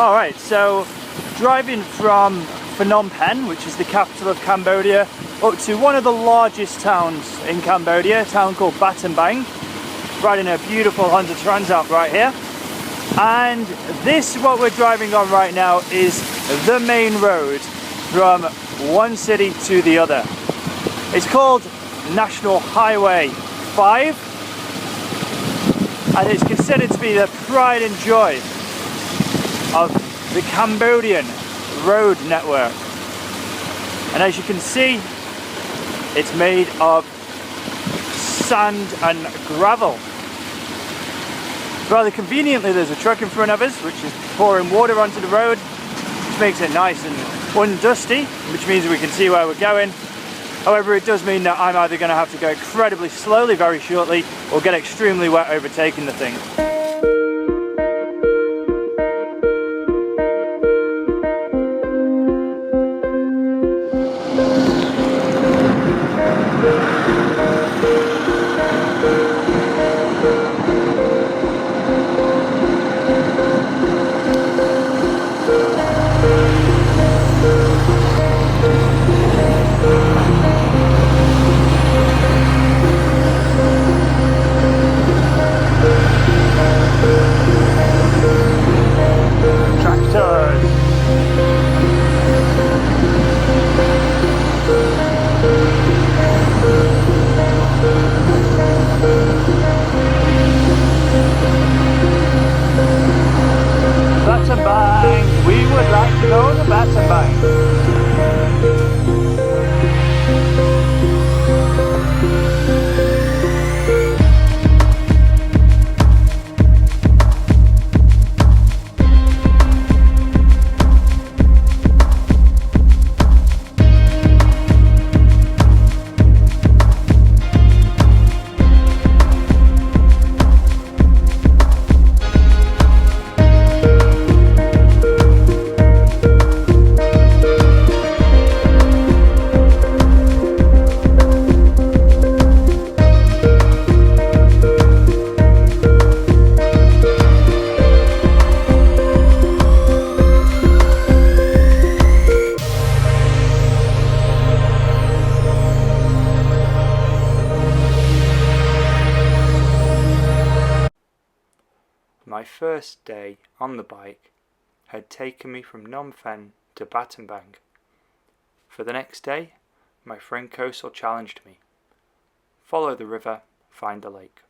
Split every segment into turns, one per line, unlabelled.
Alright, so driving from Phnom Phen, which is the capital of Cambodia, up to one of the largest towns in Cambodia, a town called Battambang. Riding a beautiful Honda TransAlp right here. And this, what we're driving on right now, is the main road from one city to the other. It's called National Highway 5, and it's considered to be the pride and joy of the Cambodian road network. And as you can see, it's made of sand and gravel. Rather conveniently, there's a truck in front of us which is pouring water onto the road, which makes it nice and undusty, which means we can see where we're going. However, it does mean that I'm either going to have to go incredibly slowly very shortly or get extremely wet overtaking the thing. Battambang, we would like to go to Battambang. My first day on the bike had taken me from Phnom Phen to Battambang. For the next day, my friend Kosal challenged me. Follow the river, find the lake.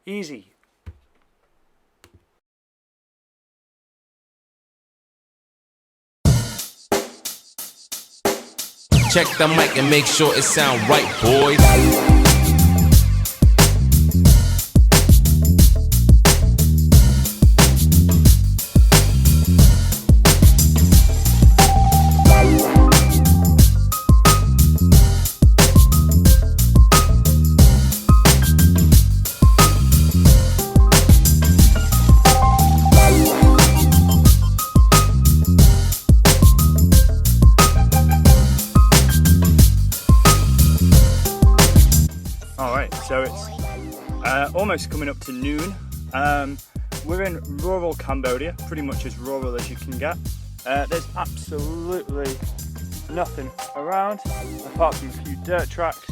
Easy.
Check the mic and make sure it sound right, boys.
So it's almost coming up to noon. We're in rural Cambodia, pretty much as rural as you can get. There's absolutely nothing around apart from a few dirt tracks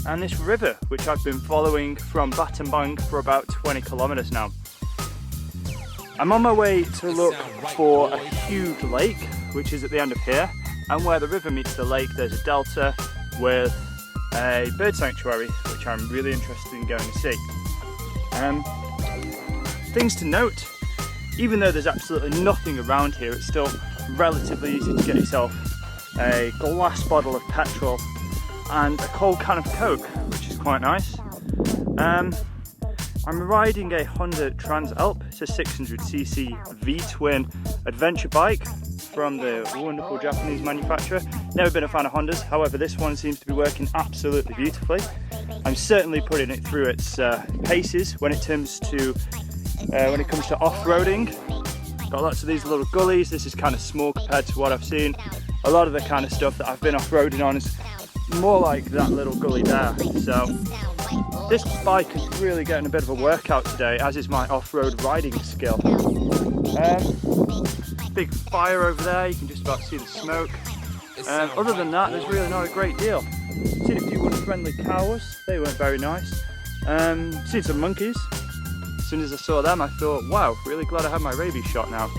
and this river, which I've been following from Battambang for about 20 kilometers now. I'm on my way to look for a huge lake, which is at the end of here, and where the river meets the lake there's a delta with a bird sanctuary, which I'm really interested in going to see. Things to note, even though there's absolutely nothing around here, it's still relatively easy to get yourself a glass bottle of petrol and a cold can of Coke, which is quite nice. I'm riding a Honda TransAlp. It's a 600cc V-twin adventure bike from the wonderful Japanese manufacturer. Never been a fan of Hondas, however this one seems to be working absolutely beautifully. I'm certainly putting it through its paces when it comes to off-roading. Got lots of these little gullies. This is kind of small compared to what I've seen. A lot of the kind of stuff that I've been off-roading on is more like that little gully there. So this bike is really getting a bit of a workout today, as is my off-road riding skill. big fire over there, you can just about see the smoke. Other than that, there's really not a great deal. Seen a few unfriendly cows, they weren't very nice. Seen some monkeys. As soon as I saw them, I thought, wow, really glad I had my rabies shot now.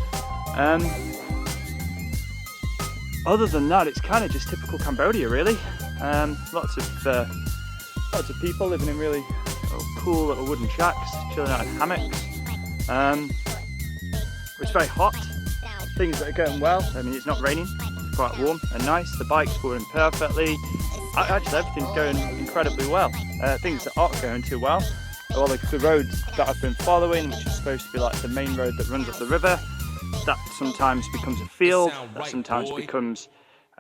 Other than that, it's kind of just typical Cambodia, really. Lots of people living in really cool little wooden shacks, chilling out in hammocks. It's very hot. Things that are going well. I mean, it's not raining. It's quite warm and nice. The bike's working perfectly. Actually, everything's going incredibly well. Things that aren't going too well, well, the road that I've been following, which is supposed to be like the main road that runs up the river, that sometimes becomes a field, that sometimes becomes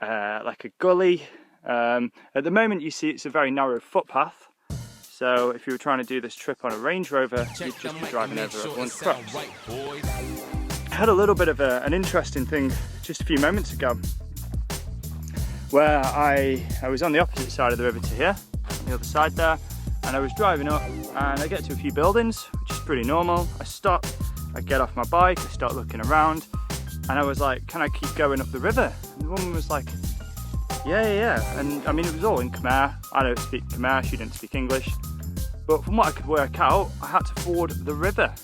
like a gully. At the moment you see it's a very narrow footpath, so if you were trying to do this trip on a Range Rover, you'd just be driving over everyone's crops. I had a little bit of an interesting thing just a few moments ago, where I was on the opposite side of the river to here, on the other side there, and I was driving up and I get to a few buildings, which is pretty normal. I stop, I get off my bike, I start looking around, and I was like, can I keep going up the river? And the woman was like, yeah. And I mean, it was all in Khmer. I don't speak Khmer, she didn't speak English. But from what I could work out, I had to ford the river.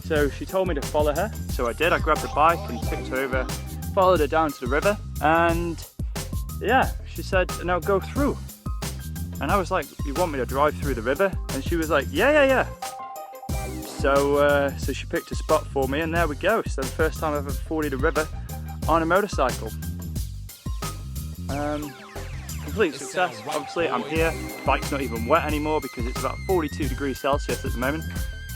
So she told me to follow her, so I did. I grabbed the bike and tipped her over, followed her down to the river, and yeah, she said, now go through. And I was like, you want me to drive through the river? And she was like, yeah. So she picked a spot for me, and there we go. So the first time I've ever forded a river on a motorcycle. Complete success. Obviously, I'm here. The bike's not even wet anymore because it's about 42 degrees Celsius at the moment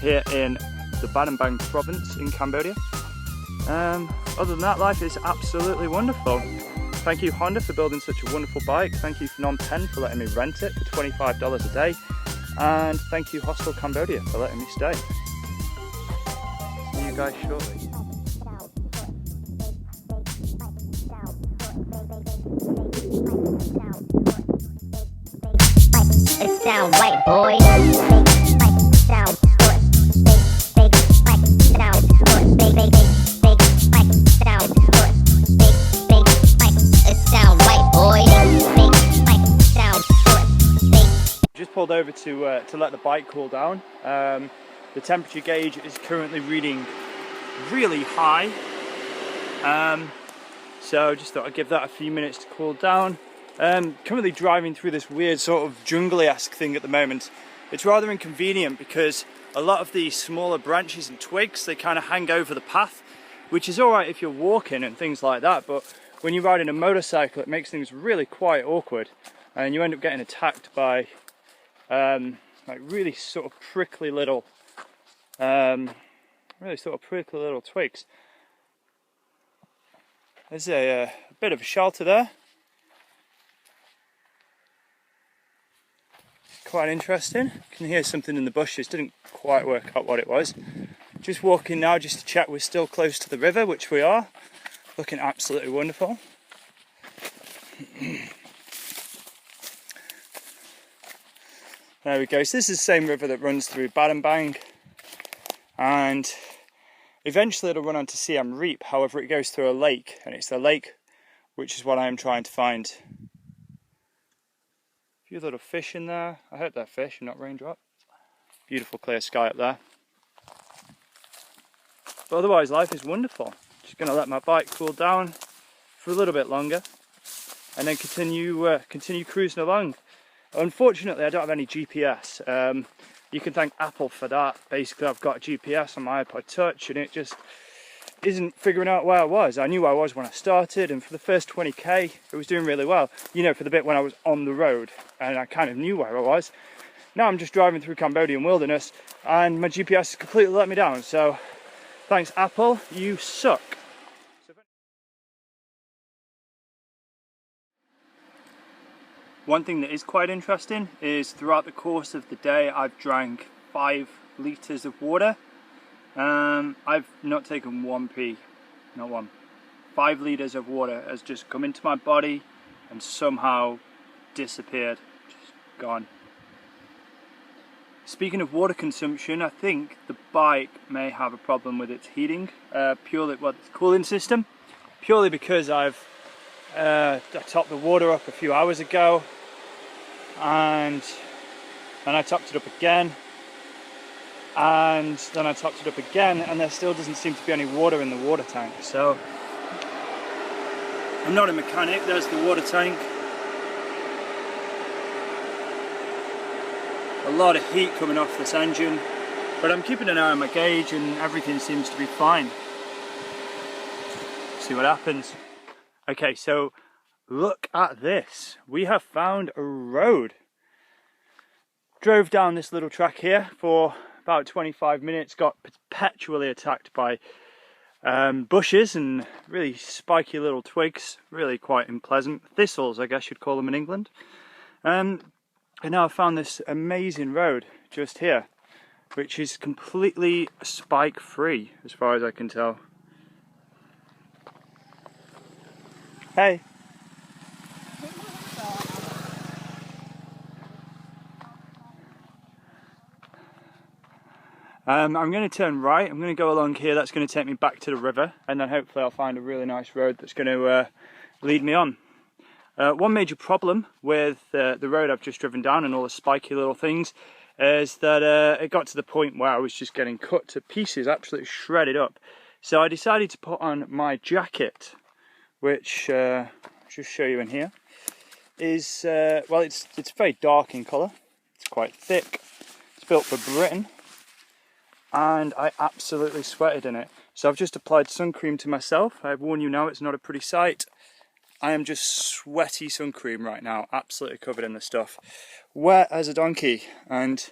here in the Battambang province in Cambodia. Other than that, life is absolutely wonderful. Thank you Honda for building such a wonderful bike. Thank you Phnom Phen for letting me rent it for $25 a day. And thank you Hostel Cambodia for letting me stay. See you guys shortly.
It's down white, boy. Down short. Down short. Big. Down short. Big. It's down white, boy. Down short.
Just pulled over to let the bike cool down. The temperature gauge is currently reading really high. So just thought I'd give that a few minutes to cool down. Currently driving through this weird sort of jungle-esque thing at the moment. It's rather inconvenient because a lot of the smaller branches and twigs, they kind of hang over the path, which is alright if you're walking and things like that, but when you're riding a motorcycle it makes things really quite awkward, and you end up getting attacked by like really sort of prickly little twigs. There's a bit of a shelter there. Quite interesting. You can hear something in the bushes, didn't quite work out what it was. Just walking now just to check we're still close to the river, which we are. Looking absolutely wonderful. There we go. So this is the same river that runs through Battambang, and eventually it'll run onto Siem Reap. However, it goes through a lake, and it's the lake which is what I am trying to find. A few little fish in there. I hope they're fish and not raindrops. Beautiful clear sky up there. But otherwise life is wonderful. Just going to let my bike cool down for a little bit longer and then continue cruising along. Unfortunately I don't have any GPS. You can thank Apple for that. Basically I've got GPS on my iPod Touch and it just isn't figuring out where I was. I knew where I was when I started, and for the first 20k it was doing really well. You know, for the bit when I was on the road and I kind of knew where I was. Now I'm just driving through Cambodian wilderness and my GPS has completely let me down. So thanks Apple, you suck. One thing that is quite interesting is throughout the course of the day I've drank 5 litres of water. I've not taken 1p, not one. 5 litres of water has just come into my body and somehow disappeared, just gone. speaking of water consumption, I think the bike may have a problem with its heating, purely its cooling system, purely because I topped the water up a few hours ago, and then I topped it up again, and then I topped it up again, and there still doesn't seem to be any water in the water tank. So I'm not a mechanic. There's the water tank. A lot of heat coming off this engine, but I'm keeping an eye on my gauge and everything seems to be fine. See what happens. Okay, so look at this. We have found a road. Drove down this little track here for about 25 minutes, got perpetually attacked by bushes and really spiky little twigs, really quite unpleasant. Thistles, I guess you'd call them in England. And now I've found this amazing road just here, which is completely spike free as far as I can tell. Hey! I'm going to turn right. I'm going to go along here. That's going to take me back to the river, and then hopefully I'll find a really nice road that's going to lead me on. One major problem with the road I've just driven down and all the spiky little things is that it got to the point where I was just getting cut to pieces, absolutely shredded up. So I decided to put on my jacket, which I'll just show you in here, is, well, it's very dark in colour. It's quite thick. It's built for Britain. And I absolutely sweated in it. So I've just applied sun cream to myself. I warn you now, it's not a pretty sight. I am just sweaty sun cream right now, absolutely covered in the stuff. Wet as a donkey, and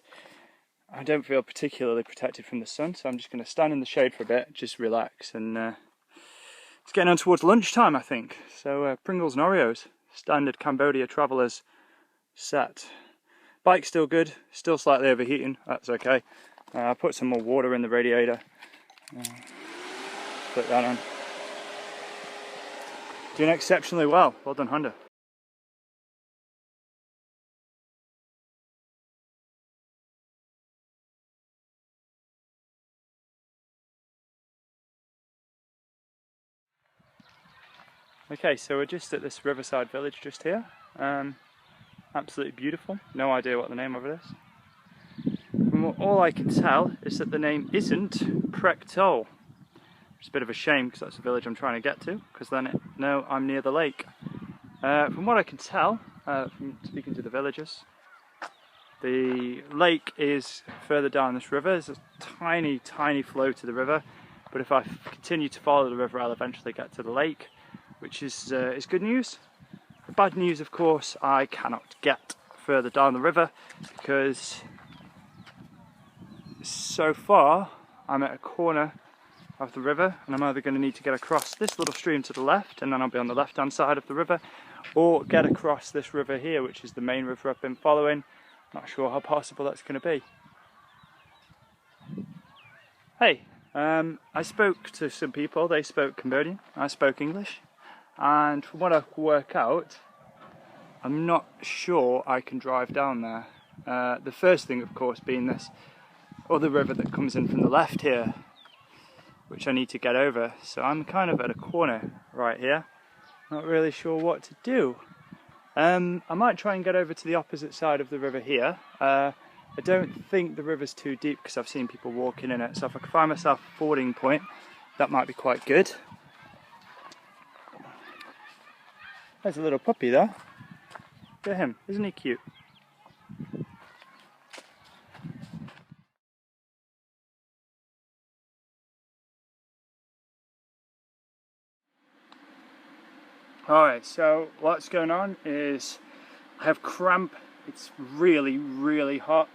I don't feel particularly protected from the sun, so I'm just going to stand in the shade for a bit, just relax, and it's getting on towards lunchtime, I think. So Pringles and Oreos, standard Cambodia travellers set. Bike's still good, still slightly overheating, that's okay. I put some more water in the radiator. Put that on. Doing exceptionally well. Well done, Honda. Okay, so we're just at this riverside village just here. Absolutely beautiful. No idea what the name of it is. All I can tell is that the name isn't Prektol. It's a bit of a shame because that's the village I'm trying to get to, because then I'm near the lake. From what I can tell, from speaking to the villagers, the lake is further down this river. There's a tiny, tiny flow to the river, but if I continue to follow the river, I'll eventually get to the lake, which is good news. The bad news, of course, I cannot get further down the river because so far I'm at a corner of the river, and I'm either going to need to get across this little stream to the left, and then I'll be on the left hand side of the river, or get across this river here, which is the main river I've been following. Not sure how possible that's going to be. Hey, I spoke to some people. They spoke Cambodian, I spoke English, and from what I can work out, I'm not sure I can drive down there. The first thing, of course, being this other river that comes in from the left here, which I need to get over. So I'm kind of at a corner right here, not really sure what to do. I might try and get over to the opposite side of the river here. I don't think the river's too deep because I've seen people walking in it, so if I can find myself a fording point, that might be quite good. There's a little puppy there. Look at him, isn't he cute? Alright, so what's going on is I have cramp. It's really, really hot.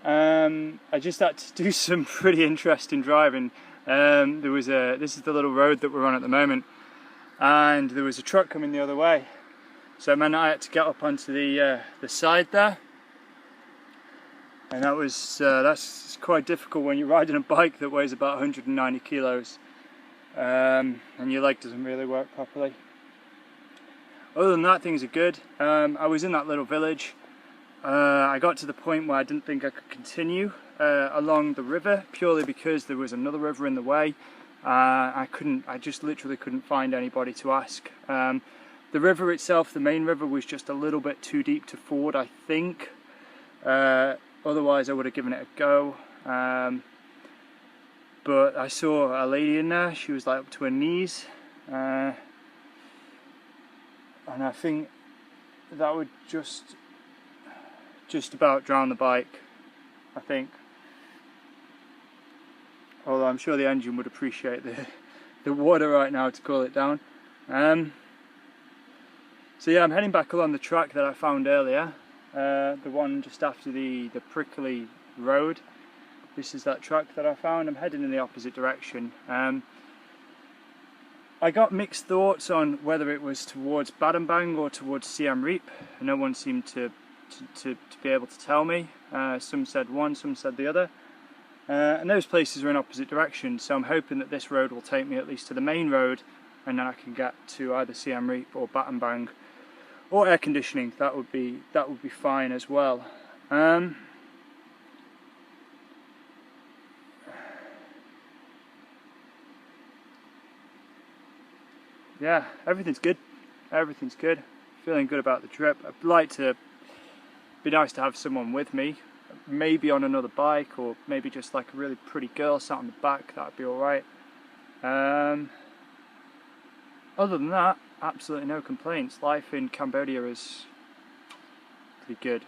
I just had to do some pretty interesting driving. This is the little road that we're on at the moment, and there was a truck coming the other way. So it meant I had to get up onto the side there, and that's quite difficult when you're riding a bike that weighs about 190 kilos, and your leg doesn't really work properly. Other than that, things are good. I was in that little village. I got to the point where I didn't think I could continue along the river, purely because there was another river in the way. I just literally couldn't find anybody to ask. The river itself, the main river, was just a little bit too deep to ford, I think. Otherwise I would have given it a go. But I saw a lady in there. She was like up to her knees, and I think that would just about drown the bike, I think. Although I'm sure the engine would appreciate the water right now to cool it down. So yeah, I'm heading back along the track that I found earlier, the one just after the prickly road. This is that track that I found. I'm heading in the opposite direction. I got mixed thoughts on whether it was towards Battambang or towards Siem Reap. No one seemed to be able to tell me. Some said one, some said the other. And those places are in opposite directions, so I'm hoping that this road will take me at least to the main road, and then I can get to either Siem Reap or Battambang, or air conditioning. That would be fine as well. Yeah, everything's good. Everything's good. Feeling good about the trip. I'd like to. Be nice to have someone with me, maybe on another bike, or maybe just like a really pretty girl sat on the back. That'd be all right. Other than that, absolutely no complaints. Life in Cambodia is pretty good.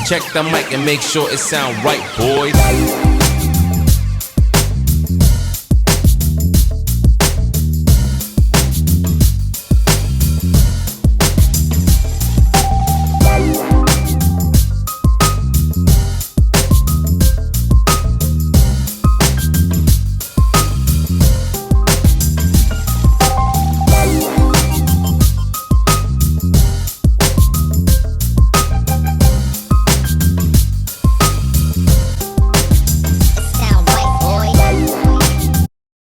Check the mic and make sure it sound right, boys.